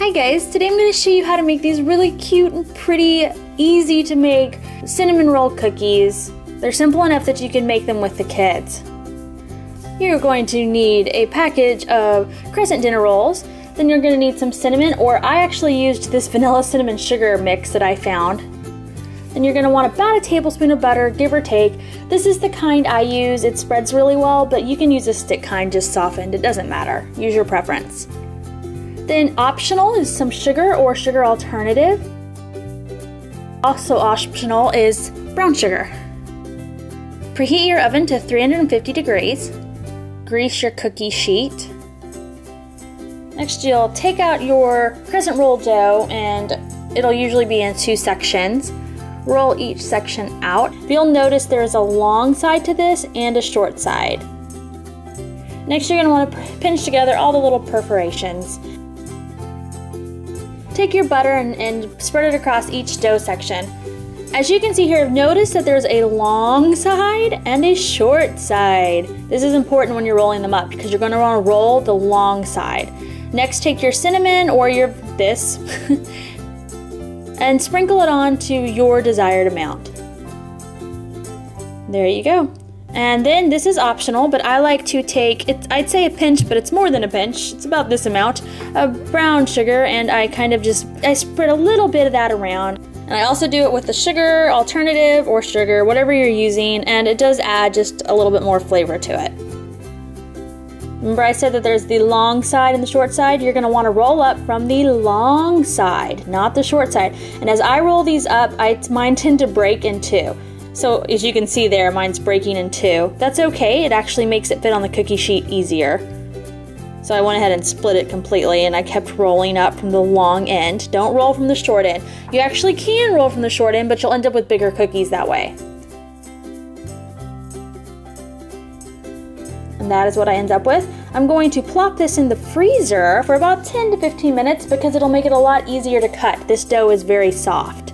Hi guys, today I'm going to show you how to make these really cute and pretty, easy to make cinnamon roll cookies. They're simple enough that you can make them with the kids. You're going to need a package of Crescent dinner rolls. Then you're going to need some cinnamon, or I actually used this Vanilla+Cinnamon+Sugar mix that I found. Then you're going to want about a tablespoon of butter, give or take. This is the kind I use. It spreads really well, but you can use a stick kind, just softened. It doesn't matter. Use your preference. Then optional is some sugar or sugar alternative. Also optional is brown sugar. Preheat your oven to 350 degrees. Grease your cookie sheet. Next you'll take out your crescent roll dough, and it'll usually be in two sections. Roll each section out. You'll notice there's a long side to this and a short side. Next you're going to want to pinch together all the little perforations. Take your butter and spread it across each dough section. As you can see here, notice that there's a long side and a short side. This is important when you're rolling them up because you're going to want to roll the long side. Next, take your cinnamon or this and sprinkle it on to your desired amount. There you go. And then this is optional, but I like to take, I'd say a pinch, but it's more than a pinch. It's about this amount of brown sugar, and I spread a little bit of that around. And I also do it with the sugar alternative or sugar, whatever you're using, and it does add just a little bit more flavor to it. Remember I said that there's the long side and the short side? You're going to want to roll up from the long side, not the short side. And as I roll these up, mine tend to break in two. So as you can see there, mine's breaking in two. That's okay, it actually makes it fit on the cookie sheet easier. So I went ahead and split it completely, and I kept rolling up from the long end. Don't roll from the short end. You actually can roll from the short end, but you'll end up with bigger cookies that way. And that is what I end up with. I'm going to plop this in the freezer for about 10 to 15 minutes because it'll make it a lot easier to cut. This dough is very soft.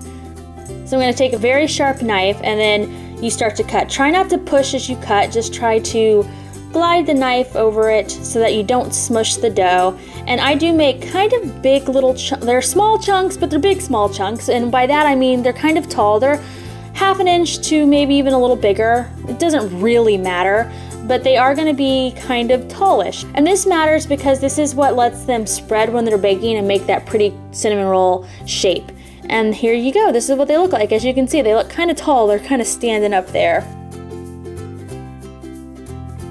So I'm going to take a very sharp knife, and then you start to cut. Try not to push as you cut, just try to glide the knife over it so that you don't smush the dough. And I do make kind of big little chunks. They're small chunks, but they're big small chunks, and by that I mean they're kind of tall. They're half an inch to maybe even a little bigger. It doesn't really matter, but they are going to be kind of tallish. And this matters because this is what lets them spread when they're baking and make that pretty cinnamon roll shape. And here you go, this is what they look like. As you can see, they look kind of tall, they're kind of standing up there.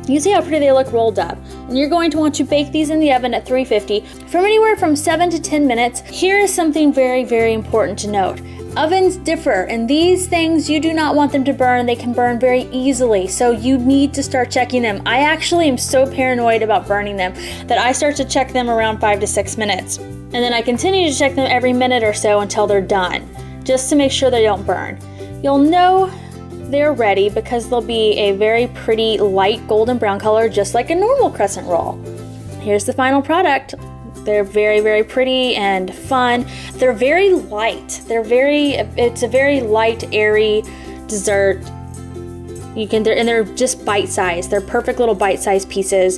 You see how pretty they look rolled up. And you're going to want to bake these in the oven at 350 from anywhere from 7 to 10 minutes. Here is something very, very important to note. Ovens differ, and these things, you do not want them to burn. They can burn very easily, so you need to start checking them. I actually am so paranoid about burning them that I start to check them around 5 to 6 minutes. And then I continue to check them every minute or so until they're done, just to make sure they don't burn. You'll know they're ready because they'll be a very pretty light golden brown color, just like a normal crescent roll. Here's the final product. They're very, very pretty and fun. They're very light. It's a very light, airy dessert. They're just bite-sized. They're perfect little bite-sized pieces.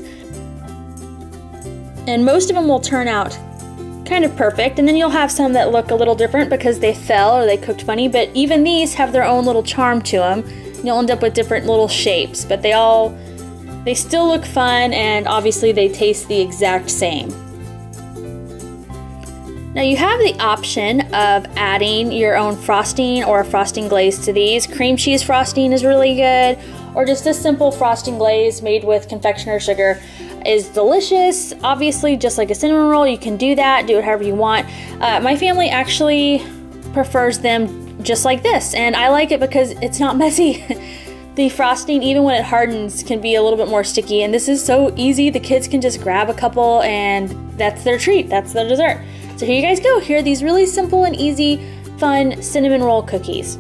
And most of them will turn out kind of perfect, and then you'll have some that look a little different because they fell or they cooked funny, but even these have their own little charm to them. You'll end up with different little shapes, but they still look fun, and obviously they taste the exact same. Now you have the option of adding your own frosting or a frosting glaze to these. Cream cheese frosting is really good, or just a simple frosting glaze made with confectioner sugar is delicious. Obviously, just like a cinnamon roll, you can do that, do it however you want. My family actually prefers them just like this, and I like it because it's not messy. The frosting, even when it hardens, can be a little bit more sticky, and this is so easy. The kids can just grab a couple, and that's their treat, that's their dessert. So here you guys go. Here are these really simple and easy, fun cinnamon roll cookies.